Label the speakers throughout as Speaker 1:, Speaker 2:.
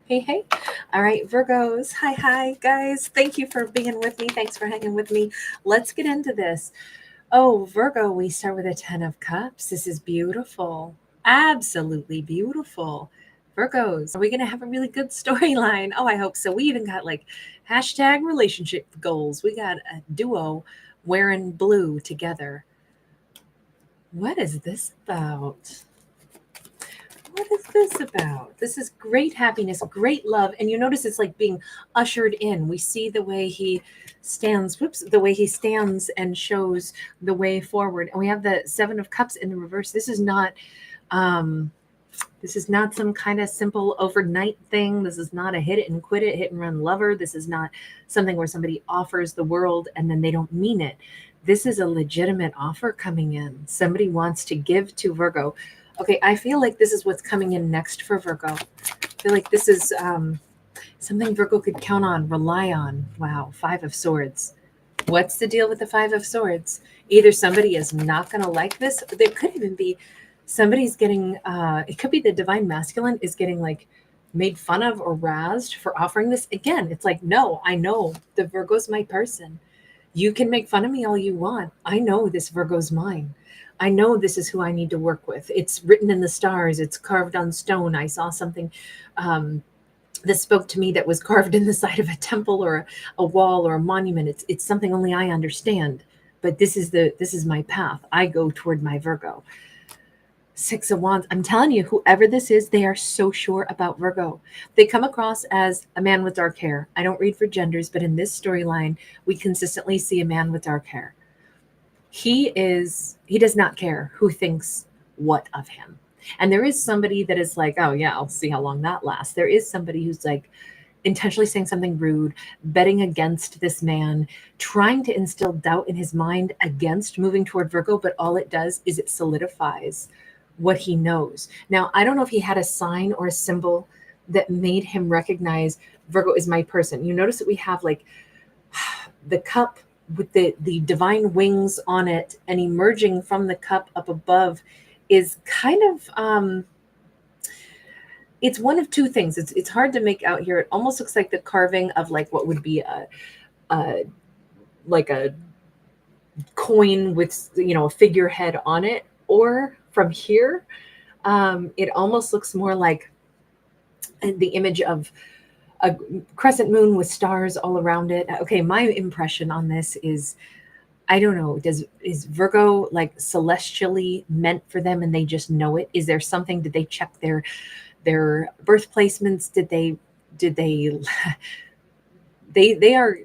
Speaker 1: Hey, hey. All right, Virgos. Hi, guys. Thank you for being with me. Thanks for hanging with me. Let's get into this. Oh, Virgo, we start with a 10 of Cups. This is beautiful. Absolutely beautiful. Virgos, are we going to have a really good storyline? Oh, I hope so. We even got like hashtag relationship goals. We got a duo wearing blue together. What is this about? What is this about? This is great happiness, great love. And you notice it's like being ushered in. We see the way he stands, the way he stands and shows the way forward. And we have the 7 of Cups in the reverse. Um, this is not some kind of simple overnight thing. This is not a hit it and quit it, hit and run lover. This is not something where somebody offers the world and then they don't mean it. This is a legitimate offer coming in. Somebody wants to give to Virgo. Okay, I feel like this is what's coming in next for Virgo. I feel like this is something Virgo could count on, rely on. Wow, 5 of Swords. What's the deal with the 5 of Swords? Either somebody is not going to like this, or there could even be somebody's getting, it could be the divine masculine is getting like made fun of or razzed for offering this. Again, it's like, no, I know the Virgo's my person. You can make fun of me all you want. I know this Virgo's mine. I know this is who I need to work with. It's written in the stars. It's carved on stone. I saw something um, that spoke to me that was carved in the side of a temple or a wall or a monument. It's something only I understand. But this is my path. I go toward my Virgo. 6 of Wands. I'm telling you, whoever this is, they are so sure about Virgo. They come across as a man with dark hair. I don't read for genders, but in this storyline, we consistently see a man with dark hair. He does not care who thinks what of him. And there is somebody that is like, oh yeah, I'll see how long that lasts. There is somebody who's like intentionally saying something rude, betting against this man, trying to instill doubt in his mind against moving toward Virgo, but all it does is it solidifies what he knows. Now, I don't know if he had a sign or a symbol that made him recognize Virgo is my person. You notice that we have like the cup with the divine wings on it, and emerging from the cup up above is kind of it's one of two things. It's hard to make out here. It almost looks like the carving of like what would be a like a coin with a figurehead on it, or from here it almost looks more like the image of a crescent moon with stars all around it. Okay, my impression on this is, I don't know, is Virgo like celestially meant for them and they just know it? Is there something, did they check their birth placements? Did they they are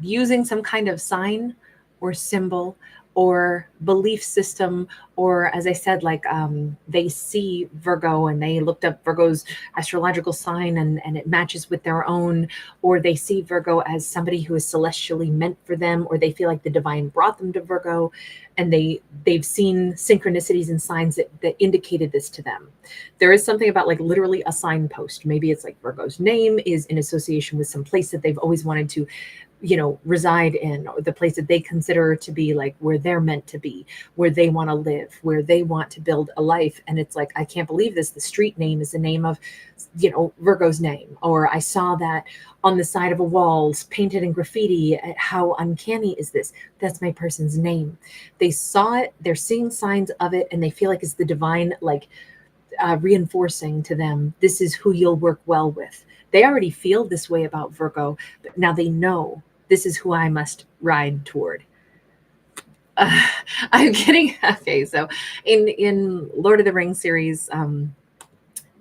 Speaker 1: using some kind of sign or symbol or belief system, or as I said, like they see Virgo and they looked up Virgo's astrological sign and it matches with their own, or they see Virgo as somebody who is celestially meant for them, or they feel like the divine brought them to Virgo and they've seen synchronicities and signs that indicated this to them. There is something about like literally a signpost. Maybe it's like Virgo's name is in association with some place that they've always wanted to reside in, or the place that they consider to be like where they're meant to be, where they want to live, where they want to build a life. And it's like, I can't believe this. The street name is the name of, Virgo's name. Or I saw that on the side of a wall painted in graffiti. How uncanny is this? That's my person's name. They saw it, they're seeing signs of it, and they feel like it's the divine, like reinforcing to them, this is who you'll work well with. They already feel this way about Virgo, but now they know this is who I must ride toward. Uh, I'm kidding. Okay, so in Lord of the Rings series,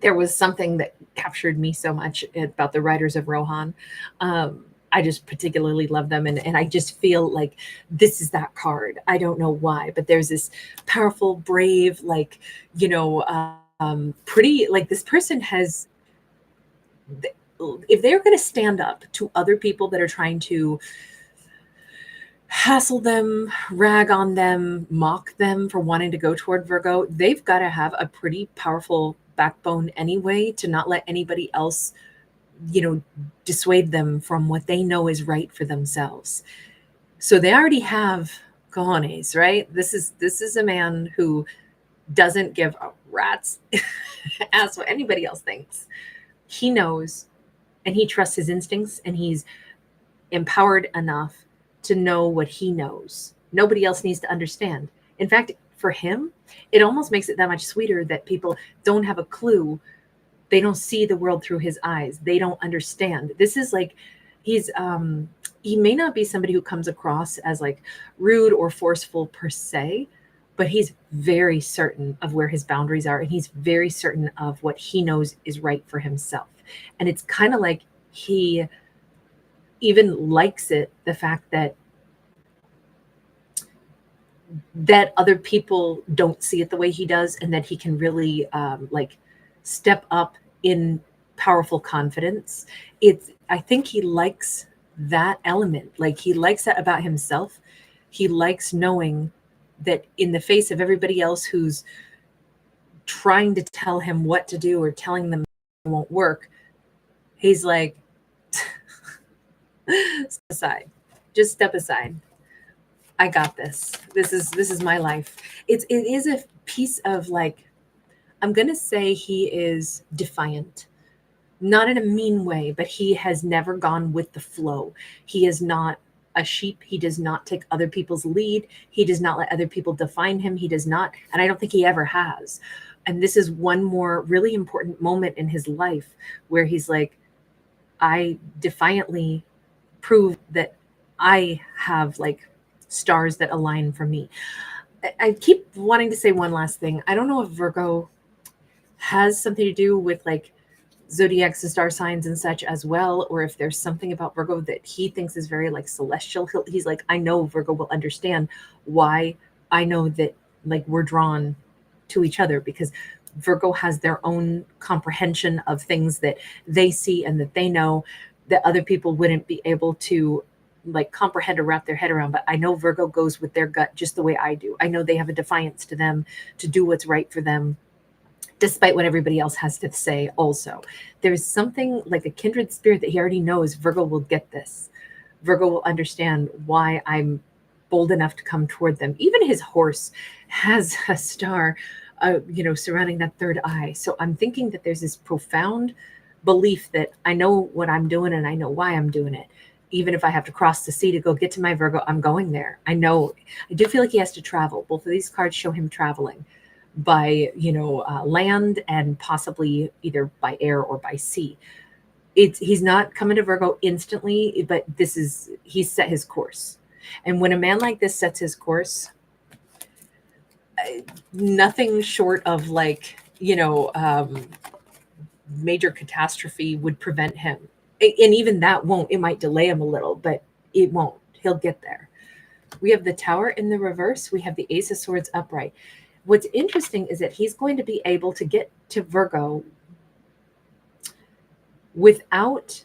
Speaker 1: there was something that captured me so much about the Riders of Rohan. I just particularly love them, and I just feel like this is that card. I don't know why, but there's this powerful, brave, like pretty, like this person has, if they're going to stand up to other people that are trying to hassle them, rag on them, mock them for wanting to go toward Virgo, they've got to have a pretty powerful backbone anyway to not let anybody else, dissuade them from what they know is right for themselves. So they already have cojones, right? This is a man who doesn't give a rat's ass what anybody else thinks. he knows, and he trusts his instincts, and he's empowered enough to know what he knows. Nobody else needs to understand. In fact, for him, it almost makes it that much sweeter that people don't have a clue. They don't see the world through his eyes. They don't understand. This is like, he may not be somebody who comes across as like rude or forceful per se, but he's very certain of where his boundaries are, and he's very certain of what he knows is right for himself. And it's kind of like he even likes it, the fact that other people don't see it the way he does, and that he can really like step up in powerful confidence. I think he likes that element. Like, he likes that about himself. He likes knowing that in the face of everybody else who's trying to tell him what to do or telling them it won't work, he's like, step aside. Just step aside. I got this. This is my life. It is a piece of, like, I'm gonna say he is defiant. Not in a mean way, but he has never gone with the flow. He is not a sheep. He does not take other people's lead. He does not let other people define him. He does not, and I don't think he ever has. And this is one more really important moment in his life where he's like, I defiantly prove that I have like stars that align for me. I keep wanting to say one last thing. I don't know if Virgo has something to do with like zodiacs and star signs and such as well, or if there's something about Virgo that he thinks is very like celestial. He's like, I know Virgo will understand why I know that like we're drawn to each other, because Virgo has their own comprehension of things that they see and that they know that other people wouldn't be able to like comprehend or wrap their head around. But I know Virgo goes with their gut just the way I do. I know they have a defiance to them to do what's right for them, despite what everybody else has to say. Also, there's something like a kindred spirit that he already knows Virgo will get this. Virgo will understand why I'm bold enough to come toward them. Even his horse has a star, surrounding that third eye. So I'm thinking that there's this profound belief that I know what I'm doing and I know why I'm doing it. Even if I have to cross the sea to go get to my Virgo, I'm going there. I know. I do feel like he has to travel. Both of these cards show him traveling by land, and possibly either by air or by sea. He's not coming to Virgo instantly, but he's set his course. And when a man like this sets his course, nothing short of like major catastrophe would prevent him. And even that won't. It might delay him a little, but it won't. He'll get there. We have the Tower in the reverse. We have the Ace of Swords upright. What's interesting is that he's going to be able to get to Virgo without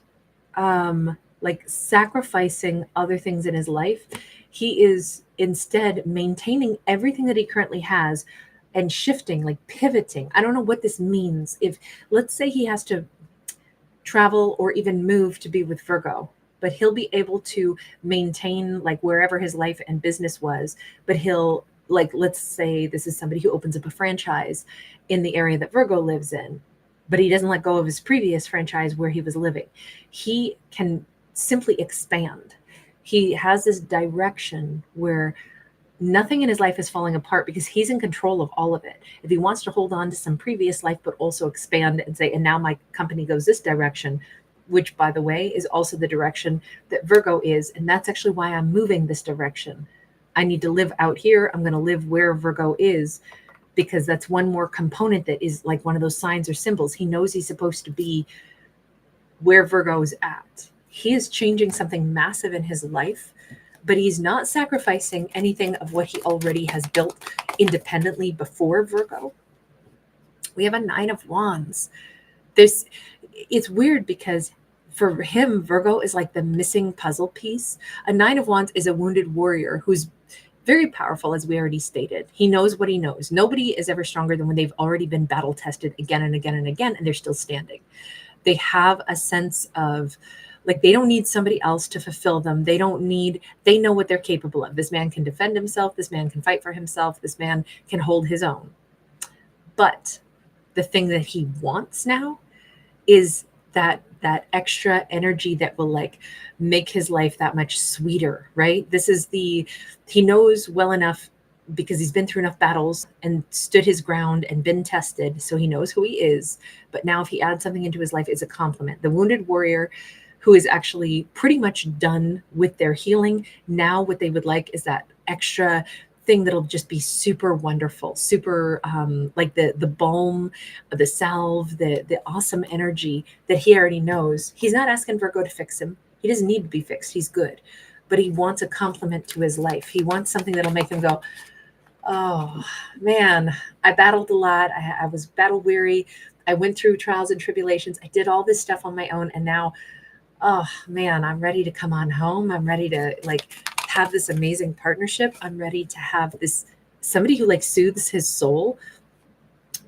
Speaker 1: like sacrificing other things in his life. He is instead maintaining everything that he currently has and shifting, like pivoting. I don't know what this means. If, let's say, he has to travel or even move to be with Virgo, but he'll be able to maintain like wherever his life and business was, but he'll, like, let's say this is somebody who opens up a franchise in the area that Virgo lives in, but he doesn't let go of his previous franchise where he was living. He can simply expand. He has this direction where nothing in his life is falling apart because he's in control of all of it. If he wants to hold on to some previous life, but also expand and say, and now my company goes this direction, which, by the way, is also the direction that Virgo is. And that's actually why I'm moving this direction. I need to live out here. I'm going to live where Virgo is, because that's one more component that is like one of those signs or symbols. He knows he's supposed to be where Virgo is at. He is changing something massive in his life, but he's not sacrificing anything of what he already has built independently before Virgo. We have a Nine of Wands. It's weird because for him, Virgo is like the missing puzzle piece. A Nine of Wands is a wounded warrior who's very powerful, as we already stated. He knows what he knows. Nobody is ever stronger than when they've already been battle tested again and again and again, and they're still standing. They have a sense of, like, they don't need somebody else to fulfill them. They know what they're capable of. This man can defend himself. This man can fight for himself. This man can hold his own. But the thing that he wants now is that extra energy that will like make his life that much sweeter, right? He knows well enough because he's been through enough battles and stood his ground and been tested, so he knows who he is. But now if he adds something into his life, it's a compliment. The wounded warrior who is actually pretty much done with their healing, now what they would like is that extra thing that'll just be super wonderful, super like the balm, the salve, the awesome energy that he already knows. He's not asking Virgo to fix him. He doesn't need to be fixed. He's good. But he wants a compliment to his life. He wants something that'll make him go, oh man, I battled a lot. I was battle weary. I went through trials and tribulations. I did all this stuff on my own. And now, oh man, I'm ready to come on home. I'm ready to like have this amazing partnership. I'm ready to have this somebody who like soothes his soul.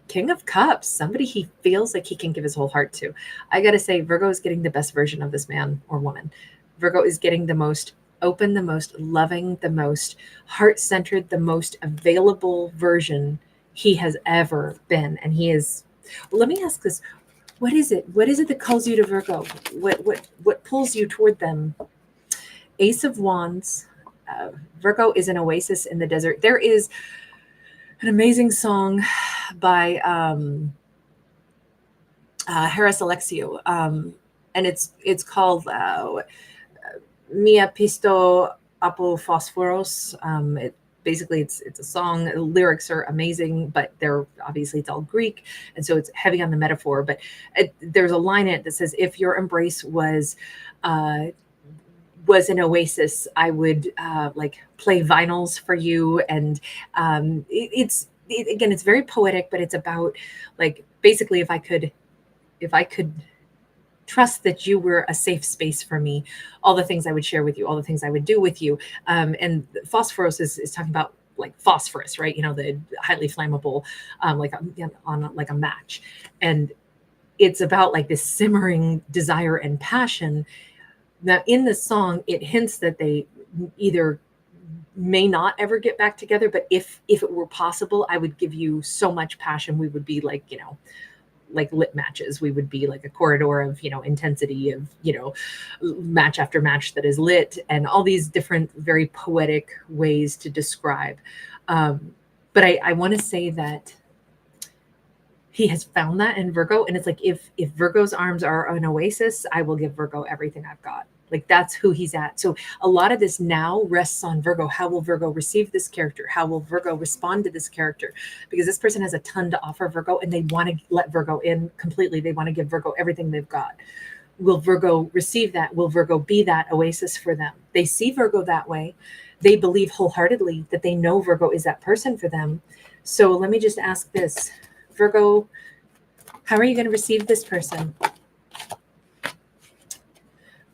Speaker 1: King of Cups, somebody he feels like he can give his whole heart to. I got to say, Virgo is getting the best version of this man or woman. Virgo is getting the most open, the most loving, the most heart-centered, the most available version he has ever been. And he is, well, let me ask this. What is it? What is it that calls you to Virgo? What pulls you toward them? Ace of Wands. Virgo is an oasis in the desert. There is an amazing song by Harris Alexiou, and it's called Mia Pisto Apo Phosphoros. Basically, it's a song. The lyrics are amazing, but it's all Greek, and so it's heavy on the metaphor. But there's a line in it that says, "If your embrace was an oasis, I would like play vinyls for you." And it's very poetic, but it's about like basically if I could trust that you were a safe space for me, all the things I would share with you, all the things I would do with you. And phosphorus is talking about like phosphorus, right? You know, the highly flammable, like on like a match. And it's about like this simmering desire and passion. Now in the song, it hints that they either may not ever get back together, but if it were possible, I would give you so much passion. We would be like, you know, like lit matches. We would be like a corridor of, you know, intensity of, you know, match after match that is lit, and all these different very poetic ways to describe. But I want to say that he has found that in Virgo. And it's like, if Virgo's arms are an oasis, I will give Virgo everything I've got. Like that's who he's at. So a lot of this now rests on Virgo. How will Virgo receive this character? How will Virgo respond to this character? Because this person has a ton to offer Virgo, and they want to let Virgo in completely. They want to give Virgo everything they've got. Will Virgo receive that? Will Virgo be that oasis for them? They see Virgo that way. They believe wholeheartedly that they know Virgo is that person for them. So let me just ask this. Virgo, how are you going to receive this person?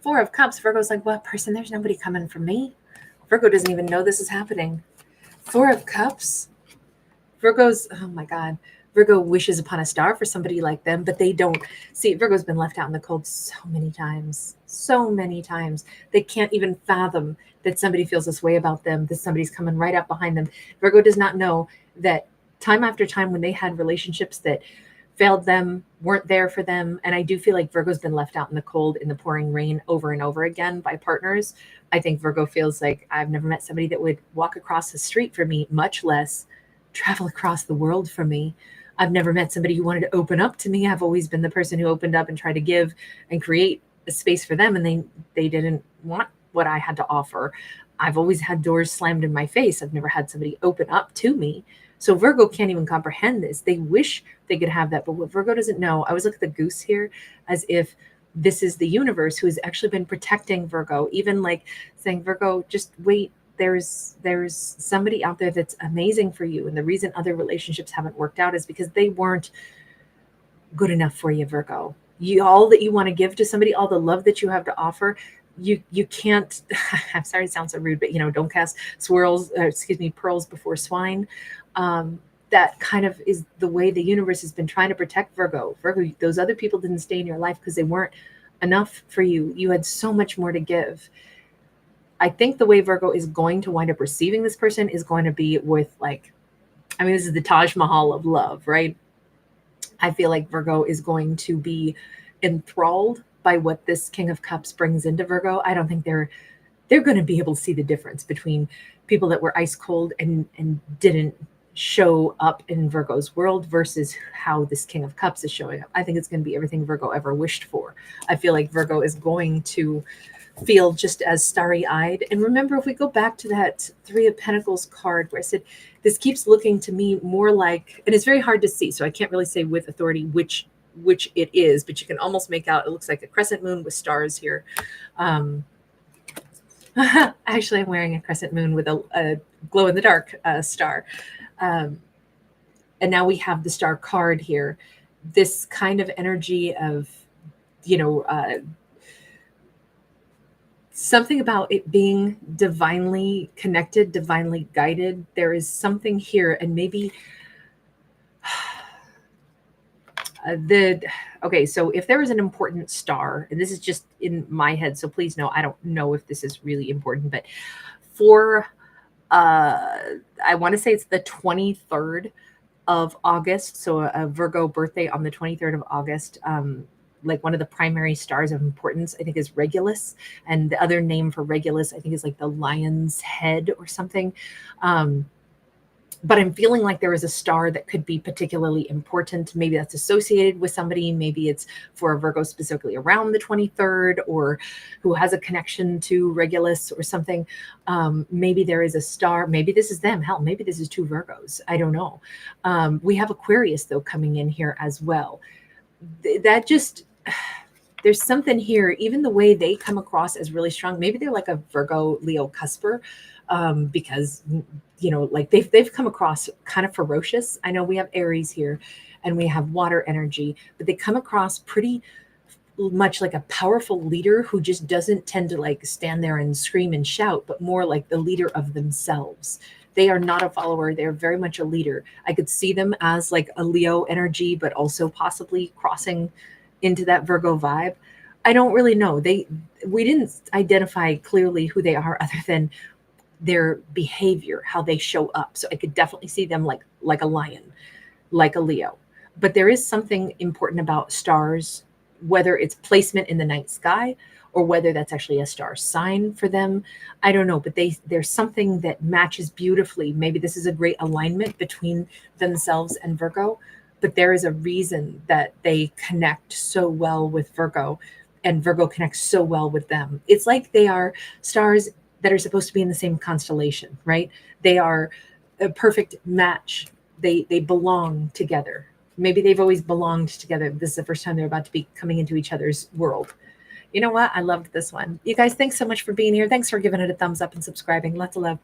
Speaker 1: Four of Cups. Virgo's like, what person? There's nobody coming for me. Virgo doesn't even know this is happening. Four of Cups. Virgo's, oh my God. Virgo wishes upon a star for somebody like them, but they don't. See, Virgo's been left out in the cold so many times. So many times. They can't even fathom that somebody feels this way about them, that somebody's coming right up behind them. Virgo does not know that time after time when they had relationships that failed them, weren't there for them. And I do feel like Virgo's been left out in the cold, in the pouring rain over and over again by partners. I think Virgo feels like, I've never met somebody that would walk across the street for me, much less travel across the world for me. I've never met somebody who wanted to open up to me. I've always been the person who opened up and tried to give and create a space for them. And they didn't want what I had to offer. I've always had doors slammed in my face. I've never had somebody open up to me. So Virgo can't even comprehend this. They wish they could have that. But what Virgo doesn't know, I always look at the goose here as if this is the universe who has actually been protecting Virgo, even like saying, Virgo, just wait. There's somebody out there that's amazing for you. And the reason other relationships haven't worked out is because they weren't good enough for you, Virgo. All that you want to give to somebody, all the love that you have to offer, you can't. I'm sorry, it sounds so rude, but you know, don't cast pearls before swine. That kind of is the way the universe has been trying to protect Virgo. Virgo, those other people didn't stay in your life because they weren't enough for you. You had so much more to give. I think the way Virgo is going to wind up receiving this person is going to be with like, I mean, this is the Taj Mahal of love, right? I feel like Virgo is going to be enthralled by what this King of Cups brings into Virgo. I don't think they're going to be able to see the difference between people that were ice cold and didn't show up in Virgo's world versus how this King of Cups is showing up. I think it's going to be everything Virgo ever wished for. I feel like Virgo is going to feel just as starry-eyed. And remember, if we go back to that Three of Pentacles card where I said, this keeps looking to me more like, and it's very hard to see, so I can't really say with authority which it is, but you can almost make out, it looks like a crescent moon with stars here. Actually, I'm wearing a crescent moon with a glow-in-the-dark star. And now we have the star card here. This kind of energy of, something about it being divinely connected, divinely guided. There is something here, and maybe okay, so if there is an important star, and this is just in my head, so please know, I don't know if this is really important, but for, I want to say it's the 23rd of August, so a Virgo birthday on the 23rd of August, like one of the primary stars of importance, I think, is Regulus. And the other name for Regulus, I think, is like the lion's head or something. But I'm feeling like there is a star that could be particularly important. Maybe that's associated with somebody. Maybe it's for a Virgo specifically around the 23rd, or who has a connection to Regulus or something. Maybe there is a star. Maybe this is them. Hell, maybe this is two Virgos. I don't know. We have Aquarius, though, coming in here as well. That just, there's something here, even the way they come across as really strong. Maybe they're like a Virgo Leo cusper, because, like they've come across kind of ferocious. I know we have Aries here and we have water energy, but they come across pretty much like a powerful leader who just doesn't tend to like stand there and scream and shout, but more like the leader of themselves. They are not a follower. They're very much a leader. I could see them as like a Leo energy, but also possibly crossing into that Virgo vibe. I don't really know. We didn't identify clearly who they are other than their behavior, how they show up. So I could definitely see them like a lion, like a Leo. But there is something important about stars, whether it's placement in the night sky or whether that's actually a star sign for them. I don't know, but there's something that matches beautifully. Maybe this is a great alignment between themselves and Virgo, but there is a reason that they connect so well with Virgo and Virgo connects so well with them. It's like they are stars that are supposed to be in the same constellation, right? They are a perfect match. They belong together. Maybe they've always belonged together. This is the first time they're about to be coming into each other's world. You know what? I loved this one. You guys, thanks so much for being here. Thanks for giving it a thumbs up and subscribing. Lots of love.